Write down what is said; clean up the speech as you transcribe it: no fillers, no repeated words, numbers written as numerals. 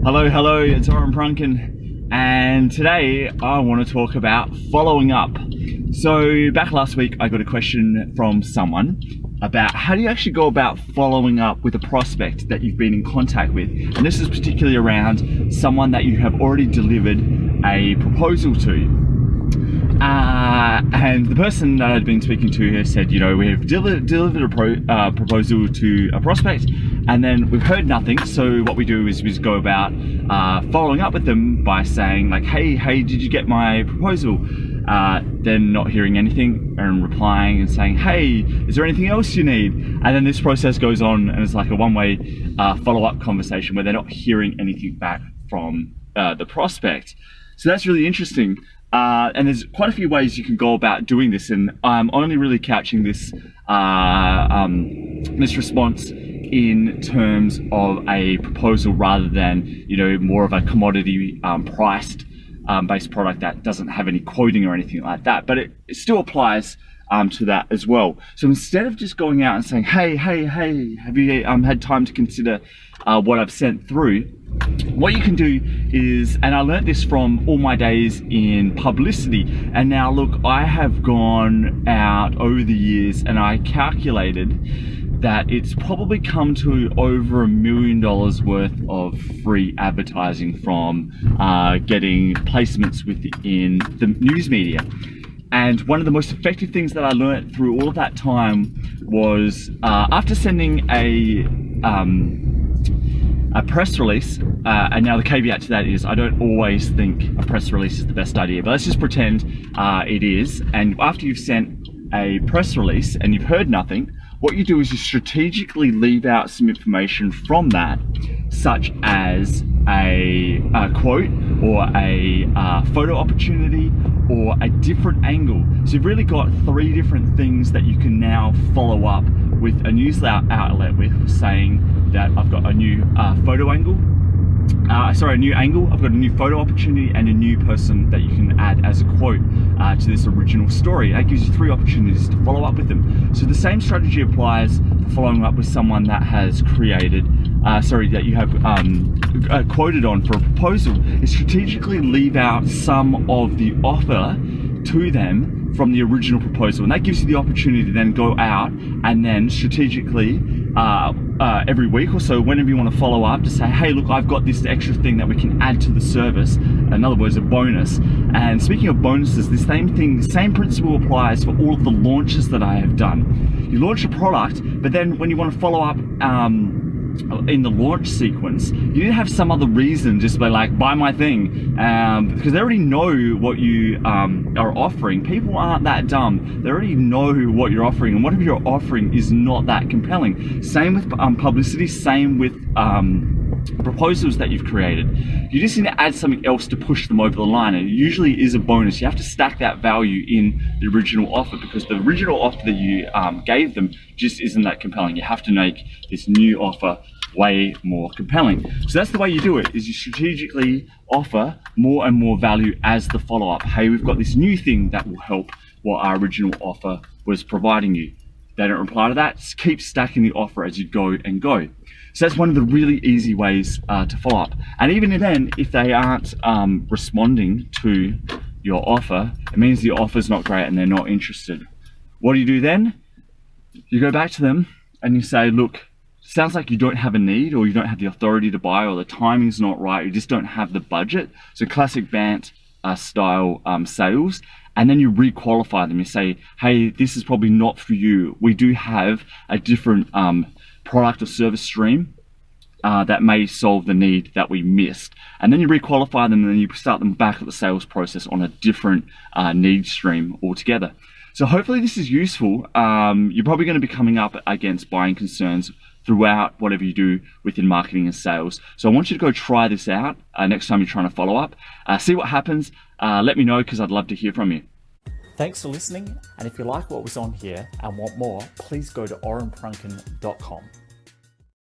Hello, it's Oren Prunken, and today I want to talk about following up. So back last week I got a question from someone about how do you actually go about following up with a prospect that you've been in contact with, and this is particularly around someone that you have already delivered a proposal to. And the person that I'd been speaking to here said, we have delivered a proposal to a prospect, and then we've heard nothing. So what we do is we just go about following up with them by saying like, hey, did you get my proposal? Then not hearing anything and replying and saying, hey, is there anything else you need? And then this process goes on, and it's like a one-way follow-up conversation where they're not hearing anything back from the prospect. So that's really interesting. And there's quite a few ways you can go about doing this, and I'm only really couching this this response in terms of a proposal rather than more of a commodity priced based product that doesn't have any quoting or anything like that. But it still applies to that as well. So instead of just going out and saying, hey, have you had time to consider what I've sent through? What you can do is, and I learned this from all my days in publicity, and now look, I have gone out over the years and I calculated that it's probably come to over $1 million worth of free advertising from getting placements within the news media. And one of the most effective things that I learned through all of that time was after sending a press release, and now the caveat to that is I don't always think a press release is the best idea, but let's just pretend it is. And after you've sent a press release and you've heard nothing, what you do is you strategically leave out some information from that, such as a quote or a photo opportunity or a different angle. So you've really got 3 different things that you can now follow up with a news outlet with, saying that I've got a new photo angle, a new angle, I've got a new photo opportunity, and a new person that you can add as a quote to this original story. That gives you 3 opportunities to follow up with them. So the same strategy applies for following up with someone that has created, that you have quoted on for a proposal, is strategically leave out some of the offer to them from the original proposal, and that gives you the opportunity to then go out and then strategically every week or so, whenever you want to follow up, to say, hey, look, I've got this extra thing that we can add to the service. In other words, a bonus. And speaking of bonuses, the same principle applies for all of the launches that I have done. You launch a product, but then when you want to follow up in the launch sequence, you need to have some other reason, just like buy my thing, because they already know what you are offering. People aren't that dumb. They already know what you're offering, and whatever you're offering is not that compelling. Same with publicity, same with proposals that you've created. You just need to add something else to push them over the line, and it usually is a bonus. You have to stack that value in the original offer, because the original offer that you gave them just isn't that compelling. You have to make this new offer way more compelling. So that's the way you do it, is you strategically offer more and more value as the follow-up. Hey, we've got this new thing that will help what our original offer was providing you. They don't reply to that, just keep stacking the offer as you go and go. So that's one of the really easy ways to follow up. And even then, if they aren't responding to your offer, it means the offer's not great and they're not interested. What do you do then? You go back to them and you say, look, sounds like you don't have a need, or you don't have the authority to buy, or the timing's not right, you just don't have the budget. So classic BANT style sales. And then you re-qualify them. You say, hey, this is probably not for you. We do have a different product or service stream that may solve the need that we missed. And then you re-qualify them, and then you start them back at the sales process on a different need stream altogether. So hopefully this is useful. You're probably going to be coming up against buying concerns throughout whatever you do within marketing and sales. So I want you to go try this out next time you're trying to follow up. See what happens. Let me know, because I'd love to hear from you. Thanks for listening. And if you like what was on here and want more, please go to orenprunken.com.